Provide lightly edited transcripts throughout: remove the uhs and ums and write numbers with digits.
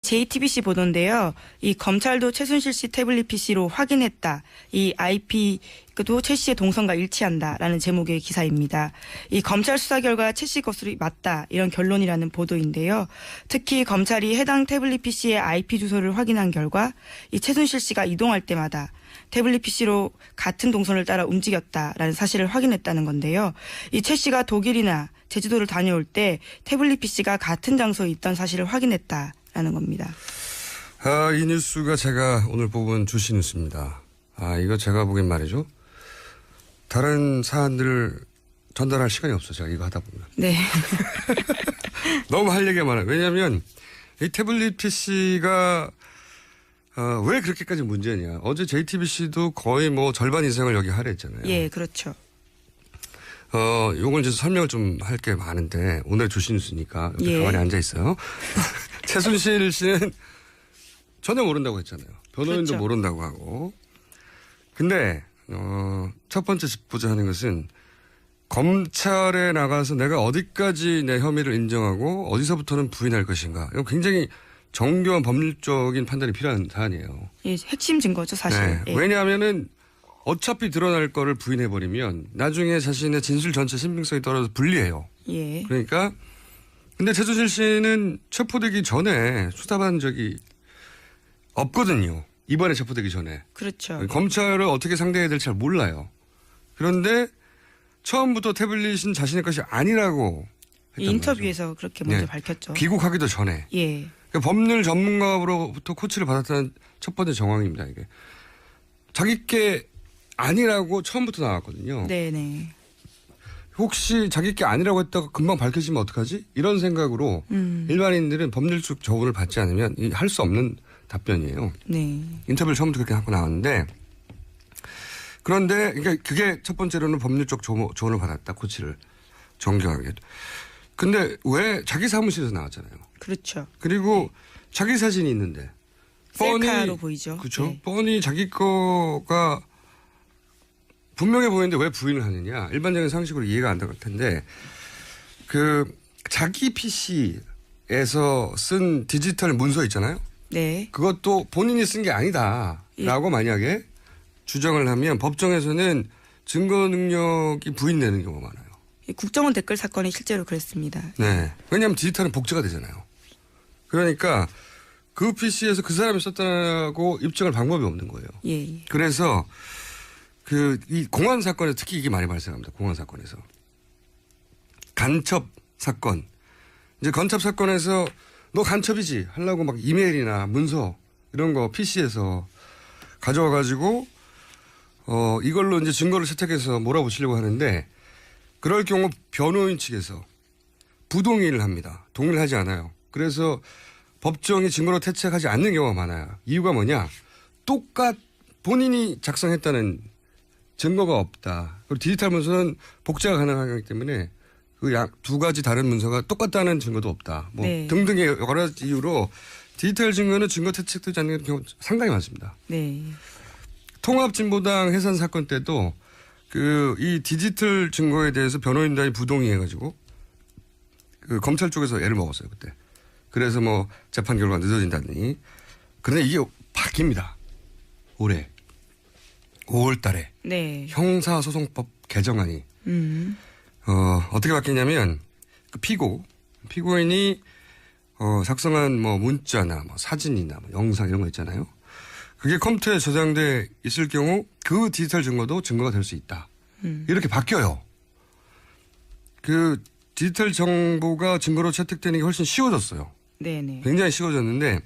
JTBC 보도인데요. 이 검찰도 최순실 씨 태블릿 PC로 확인했다. 이 IP도 최 씨의 동선과 일치한다라는 제목의 기사입니다. 이 검찰 수사 결과 최 씨 것으로 맞다. 이런 결론이라는 보도인데요. 특히 검찰이 해당 태블릿 PC의 IP 주소를 확인한 결과 이 최순실 씨가 이동할 때마다 태블릿 PC로 같은 동선을 따라 움직였다라는 사실을 확인했다는 건데요. 이 최 씨가 독일이나 제주도를 다녀올 때 태블릿 PC가 같은 장소에 있던 사실을 확인했다라는 겁니다. 이 뉴스가 제가 오늘 뽑은 주시 뉴스입니다. 이거 제가 보기엔 말이죠. 다른 사안들을 전달할 시간이 없어요. 제가 이거 하다 보면. 네. 너무 할 얘기가 많아요. 왜냐하면 이 태블릿 PC가 왜 그렇게까지 문제냐. 어제 JTBC도 거의 뭐 절반 이상을 여기 할애했잖아요. 예, 그렇죠. 요걸 이제 설명을 좀 할 게 많은데 오늘 주시 뉴스니까 예. 가만히 앉아 있어요. 최순실 씨는 전혀 모른다고 했잖아요. 변호인도 그렇죠. 모른다고 하고. 근데 첫 번째 짚고자 하는 것은 검찰에 나가서 내가 어디까지 내 혐의를 인정하고 어디서부터는 부인할 것인가. 이거 굉장히 정교한 법률적인 판단이 필요한 사안이에요. 예, 핵심 증거죠, 사실. 네. 예. 왜냐하면은 어차피 드러날 거를 부인해버리면 나중에 자신의 진술 전체 신빙성이 떨어져서 불리해요. 예. 그러니까 근데 최순실 씨는 체포되기 전에 수사받은 적이 없거든요. 이번에 체포되기 전에. 그렇죠. 검찰을 어떻게 상대해야 될지 잘 몰라요. 그런데 처음부터 태블릿은 자신의 것이 아니라고 이 했던 인터뷰에서 그렇게 먼저 네. 밝혔죠. 귀국하기도 전에. 예. 그러니까 법률 전문가로부터 코치를 받았다는 첫 번째 정황입니다. 이게 자기께 아니라고 처음부터 나왔거든요. 네네. 혹시 자기께 아니라고 했다가 금방 밝혀지면 어떡하지? 이런 생각으로 일반인들은 법률적 조언을 받지 않으면 할 수 없는 답변이에요. 네. 인터뷰를 처음부터 그렇게 하고 나왔는데 그런데 그러니까 그게 첫 번째로는 법률적 조언을 받았다. 코치를 정교하게. 근데 왜 자기 사무실에서 나왔잖아요. 그렇죠. 그리고 자기 사진이 있는데 셀카로 보이죠. 그렇죠. 네. 뻔히 자기 거가 분명해 보이는데 왜 부인을 하느냐. 일반적인 상식으로 이해가 안 될 텐데 자기 PC에서 쓴 디지털 문서 있잖아요. 네. 그것도 본인이 쓴 게 아니다라고 만약에 주장을 하면 법정에서는 증거 능력이 부인되는 경우가 많아요. 이 국정원 댓글 사건이 실제로 그랬습니다. 네. 왜냐하면 디지털은 복제가 되잖아요. 그러니까 그 PC에서 그 사람이 썼다고 입증할 방법이 없는 거예요. 예, 예. 그래서 이 공안 사건에 특히 이게 많이 발생합니다. 공안 사건에서. 간첩 사건. 이제 간첩 사건에서 너 간첩이지 하려고 막 이메일이나 문서 이런 거 PC에서 가져와 가지고 이걸로 이제 증거를 채택해서 몰아붙이려고 하는데 그럴 경우 변호인 측에서 부동의를 합니다. 동의를 하지 않아요. 그래서 법정이 증거로 채택하지 않는 경우가 많아요. 이유가 뭐냐? 본인이 작성했다는 증거가 없다. 그리고 디지털 문서는 복제가 가능하기 때문에 그 두 가지 다른 문서가 똑같다는 증거도 없다. 뭐 네. 등등의 여러 가지 이유로 디지털 증거는 증거 채택되지 않는 경우 상당히 많습니다. 네. 통합진보당 해산 사건 때도 이 디지털 증거에 대해서 변호인단이 부동의해가지고 검찰 쪽에서 애를 먹었어요 그때. 그래서 뭐 재판 결과가 늦어진다니. 그런데 이게 바뀝니다. 올해 5월달에 네. 형사소송법 개정안이 어떻게 바뀌냐면 그 피고인이 작성한 뭐 문자나 뭐 사진이나 뭐 영상 이런 거 있잖아요. 그게 컴퓨터에 저장돼 있을 경우 그 디지털 증거도 증거가 될 수 있다. 이렇게 바뀌어요. 그 디지털 정보가 증거로 채택되는 게 훨씬 쉬워졌어요. 네네. 굉장히 쉬워졌는데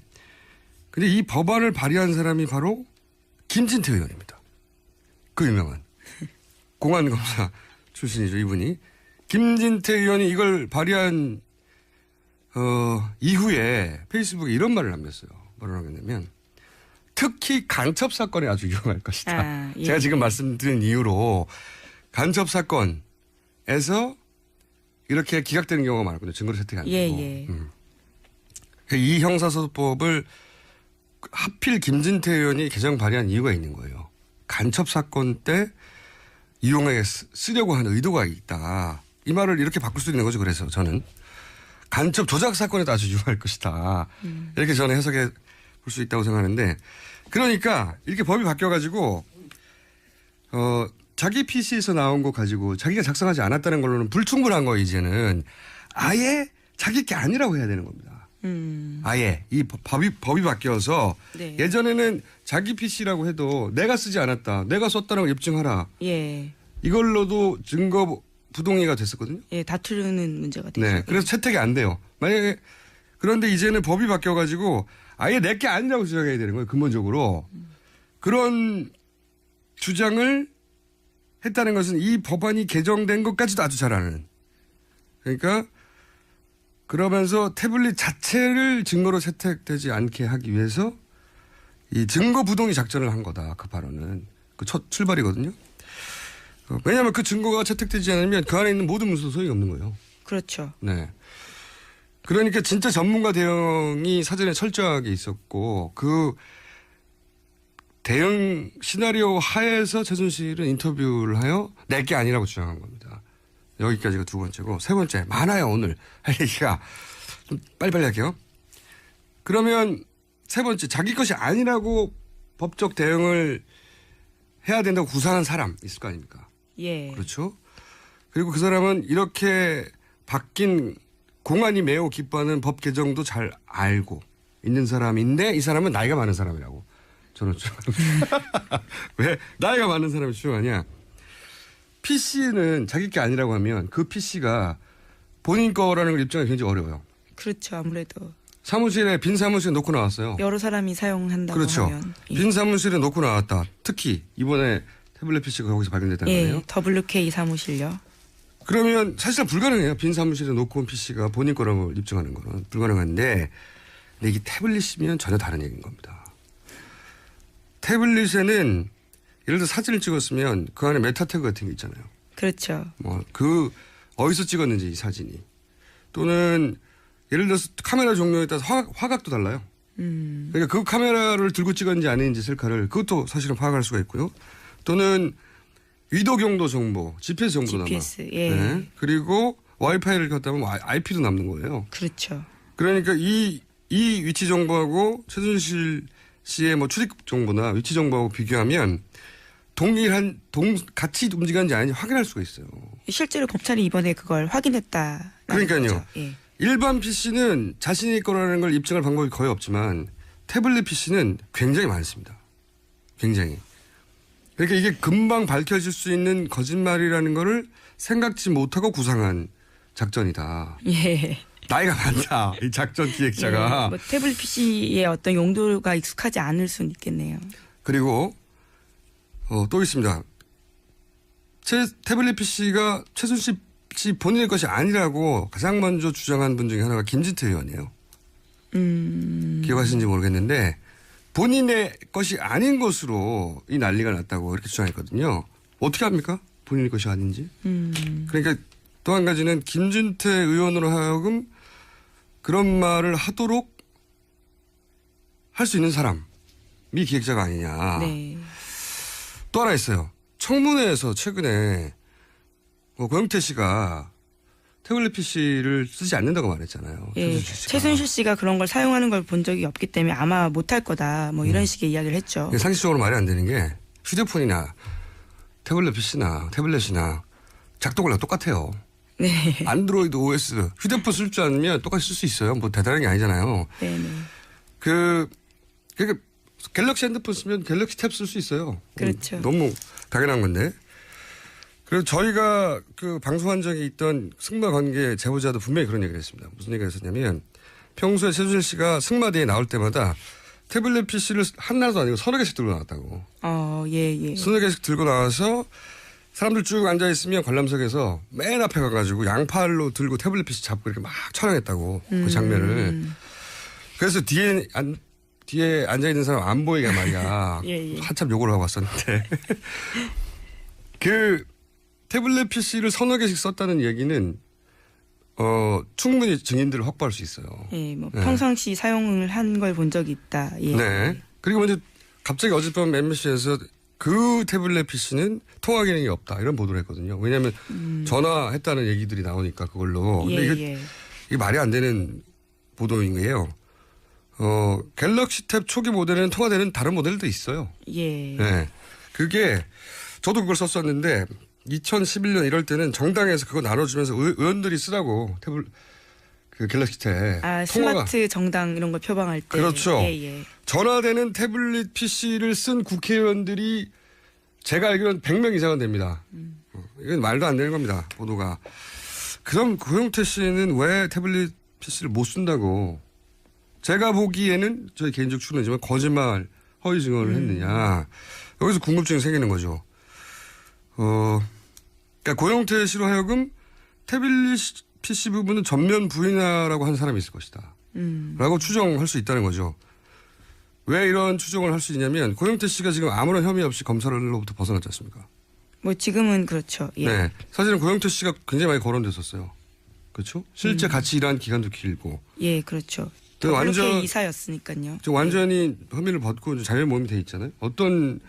근데 이 법안을 발의한 사람이 바로 김진태 의원입니다. 그 유명한 공안검사 출신이죠. 이분이. 김진태 의원이 이걸 발의한 이후에 페이스북에 이런 말을 남겼어요. 뭐라고 했냐면 특히 간첩 사건에 아주 유용할 것이다. 예. 제가 지금 말씀드린 이유로 간첩 사건에서 이렇게 기각되는 경우가 많거든요. 증거를 채택 안 되고. 예. 이 형사소송법을 하필 김진태 의원이 개정 발의한 이유가 있는 거예요. 간첩 사건 때 이용해 쓰려고 하는 의도가 있다. 이 말을 이렇게 바꿀 수 있는 거죠. 그래서 저는. 간첩 조작 사건에도 아주 유효할 것이다. 이렇게 저는 해석해 볼 수 있다고 생각하는데 그러니까 이렇게 법이 바뀌어가지고 자기 PC에서 나온 거 가지고 자기가 작성하지 않았다는 걸로는 불충분한 거 이제는 아예 자기 게 아니라고 해야 되는 겁니다. 아예 이 법이 바뀌어서 네. 예전에는 자기 PC라고 해도 내가 쓰지 않았다. 내가 썼다는 걸 입증하라. 예. 이걸로도 증거 부동의가 됐었거든요. 예, 다투는 문제가 되죠. 네. 그래서 채택이 안 돼요. 만약에 그런데 이제는 법이 바뀌어가지고 아예 내게 아니라고 주장해야 되는 거예요. 근본적으로. 그런 주장을 했다는 것은 이 법안이 개정된 것까지도 아주 잘 아는. 그러니까 그러면서 태블릿 자체를 증거로 채택되지 않게 하기 위해서 이 증거 부동의 작전을 한 거다. 그 발언은. 그 첫 출발이거든요. 왜냐하면 그 증거가 채택되지 않으면 그 안에 있는 모든 문서도 소용이 없는 거예요. 그렇죠. 네. 그러니까 진짜 전문가 대응이 사전에 철저하게 있었고 그 대응 시나리오 하에서 최순실은 인터뷰를 하여 내게 아니라고 주장한 겁니다. 여기까지가 두 번째고 세 번째 많아요 오늘 할 얘기가 좀 빨리빨리 할게요. 그러면 세 번째 자기 것이 아니라고 법적 대응을 해야 된다고 구상한 사람 있을 거 아닙니까? 예. 그렇죠. 그리고 그 사람은 이렇게 바뀐 공안이 매우 기뻐하는 법 개정도 잘 알고 있는 사람인데 이 사람은 나이가 많은 사람이라고 저는 주장합니다. 왜 나이가 많은 사람이 주장하냐. PC는 자기 게 아니라고 하면 그 PC가 본인 거라는 걸 입증하기 굉장히 어려워요. 그렇죠. 아무래도 빈 사무실에 놓고 나왔어요. 여러 사람이 사용한다고 그렇죠. 하면. 예. 빈 사무실에 놓고 나왔다. 특히 이번에 태블릿 PC가 거기서 발견됐다는 예, 거예요. WK 사무실요. 그러면 사실상 불가능해요. 빈 사무실에 놓고 온 PC가 본인 거라는 걸 입증하는 거는 불가능한데 근데 이게 태블릿이면 전혀 다른 얘기인 겁니다. 태블릿에는 예를 들어 사진을 찍었으면 그 안에 메타 태그 같은 게 있잖아요. 그렇죠. 뭐 그 어디서 찍었는지 이 사진이 또는 예를 들어서 카메라 종류에 따라서 화각도 달라요. 그러니까 그 카메라를 들고 찍었는지 아닌지 셀카를 그것도 사실은 파악할 수가 있고요. 또는 위도 경로 정보, GPS 정보도 GPS, 남아. 예. 네. 그리고 와이파이를 켰다면 IP도 남는 거예요. 그렇죠. 그러니까 이 위치 정보하고 최순실 씨의 뭐 출입 정보나 위치 정보하고 비교하면 같이 움직였는지 아닌지 확인할 수가 있어요. 실제로 검찰이 이번에 그걸 확인했다. 그러니까요. 예. 일반 PC는 자신이 거라는 걸 입증할 방법이 거의 없지만 태블릿 PC는 굉장히 많습니다. 굉장히. 그러니까 이게 금방 밝혀질 수 있는 거짓말이라는 거를 생각지 못하고 구상한 작전이다. 예. 나이가 많다. 이 작전 기획자가. 예. 뭐 태블릿 PC의 어떤 용도가 익숙하지 않을 수는 있겠네요. 그리고 또 있습니다. 태블릿 PC가 최순실 씨 본인의 것이 아니라고 가장 먼저 주장한 분 중에 하나가 김진태 의원이에요. 기억하시는지 모르겠는데 본인의 것이 아닌 것으로 이 난리가 났다고 이렇게 주장했거든요. 어떻게 합니까? 본인의 것이 아닌지. 그러니까 또 한 가지는 김진태 의원으로 하여금 그런 말을 하도록 할 수 있는 사람이 기획자가 아니냐. 네. 또 하나 있어요. 청문회에서 최근에 고영태 씨가 태블릿 PC를 쓰지 않는다고 말했잖아요. 예. 최순실 씨가 그런 걸 사용하는 걸 본 적이 없기 때문에 아마 못할 거다. 뭐 이런 식의 이야기를 했죠. 상식적으로 말이 안 되는 게 휴대폰이나 태블릿 PC나 태블릿이나 작동 원리가 똑같아요. 네. 안드로이드 OS 휴대폰 쓸 줄 알면 똑같이 쓸 수 있어요. 뭐 대단한 게 아니잖아요. 네네. 그러니까 갤럭시 핸드폰 쓰면 갤럭시 탭 쓸 수 있어요. 그렇죠. 너무 당연한 건데. 그래서 저희가 그 방송한 적이 있던 승마 관계 제보자도 분명히 그런 얘기를 했습니다. 무슨 얘기를 했었냐면 평소에 최순실 씨가 승마대에 나올 때마다 태블릿 PC를 하나도 아니고 서너 개씩 들고 나왔다고. 예. 서너 개씩 들고 나와서 사람들 쭉 앉아있으면 관람석에서 맨 앞에 가가지고 양팔로 들고 태블릿 PC 잡고 이렇게 막 촬영했다고 그 장면을. 그래서 뒤에 앉아있는 사람 안 보이게 말이야. 예. 한참 욕을 하고 왔었는데. 그 태블릿 PC를 서너 개씩 썼다는 얘기는 충분히 증인들을 확보할 수 있어요. 예, 뭐 평상시 사용을 한 걸 본 적이 있다. 예. 네. 그리고 이제 갑자기 어젯밤 MBC에서 그 태블릿 PC는 통화 기능이 없다 이런 보도를 했거든요. 왜냐하면 전화했다는 얘기들이 나오니까 그걸로. 근데 이게 말이 안 되는 보도인 게요. 갤럭시 탭 초기 모델에는 통화되는 다른 모델도 있어요. 예. 네. 그게 저도 그걸 썼었는데 2011년 이럴 때는 정당에서 그거 나눠주면서 의원들이 쓰라고 탭을 그 갤럭시 탭 통화가 스마트 정당 이런 걸 표방할 때. 그렇죠. 예. 전화되는 태블릿 PC를 쓴 국회의원들이 제가 알기로는 100명 이상은 됩니다. 이건 말도 안 되는 겁니다. 보도가. 그럼 고영태 씨는 왜 태블릿 PC를 못 쓴다고 제가 보기에는 저희 개인적 추론이지만 거짓말 허위 증언을 했느냐. 여기서 궁금증이 생기는 거죠. 그러니까 고영태 씨로 하여금 태블릿 PC 부분은 전면 부인하라고 한 사람이 있을 것이다. 라고 추정할 수 있다는 거죠. 왜 이런 추정을 할 수 있냐면 고영태 씨가 지금 아무런 혐의 없이 검찰로부터 벗어났지 않습니까? 뭐 지금은 그렇죠. 예. 네. 사실은 고영태 씨가 굉장히 많이 거론됐었어요. 그렇죠? 실제 같이 일한 기간도 길고. 예, 그렇죠. 완전 그렇게 이사였으니까요. 지금 완전히 혐의를 벗고 자율 모임이 돼 있잖아요. 어떤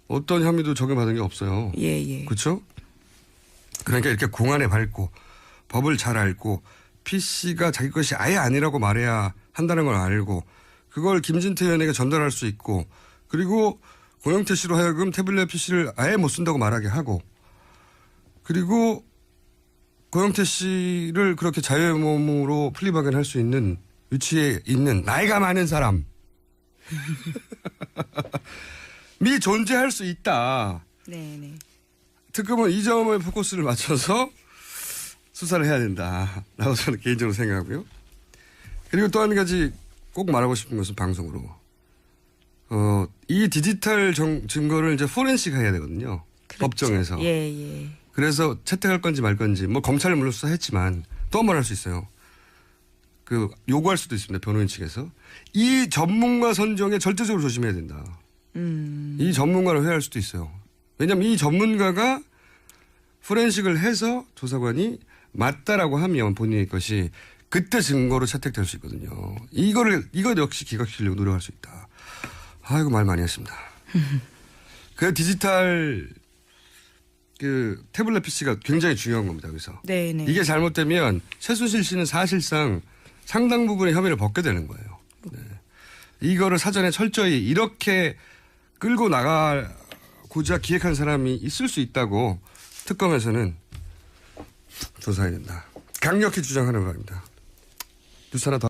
혐의도 적용받은 게 없어요. 예. 그렇죠? 그러니까 이렇게 공안에 밝고 법을 잘 알고 PC가 자기 것이 아예 아니라고 말해야 한다는 걸 알고 그걸 김진태 의원에게 전달할 수 있고 그리고 고영태 씨로 하여금 태블릿 PC를 아예 못 쓴다고 말하게 하고 그리고 고영태 씨를 그렇게 자유몸으로 플리바겐 할 수 있는 위치에 있는 나이가 많은 사람이 존재할 수 있다. 네. 특검은 이 점에 포커스를 맞춰서 수사를 해야 된다라고 저는 개인적으로 생각하고요. 그리고 또 한 가지 꼭 말하고 싶은 것은 방송으로 이 디지털 증거를 이제 포렌식 해야 되거든요. 그렇죠. 법정에서. 예. 그래서 채택할 건지 말 건지 뭐 검찰은 물론 수사했지만 또 한 번 할 수 있어요. 그 요구할 수도 있습니다. 변호인 측에서. 이 전문가 선정에 절대적으로 조심해야 된다. 이 전문가를 회유할 수도 있어요. 왜냐하면 이 전문가가 포렌식을 해서 조사관이 맞다라고 하면 본인의 것이 그때 증거로 채택될 수 있거든요. 이거 역시 기각시키려고 노력할 수 있다. 아이고 말 많이 했습니다. 그 디지털 그 태블릿 PC가 굉장히 중요한 겁니다. 그래서 네. 이게 잘못되면 최순실 씨는 사실상 상당 부분의 혐의를 벗게 되는 거예요. 네. 이거를 사전에 철저히 이렇게 끌고 나가고자 기획한 사람이 있을 수 있다고 특검에서는 조사해야 된다. 강력히 주장하는 바입니다. 뉴스 하나 더.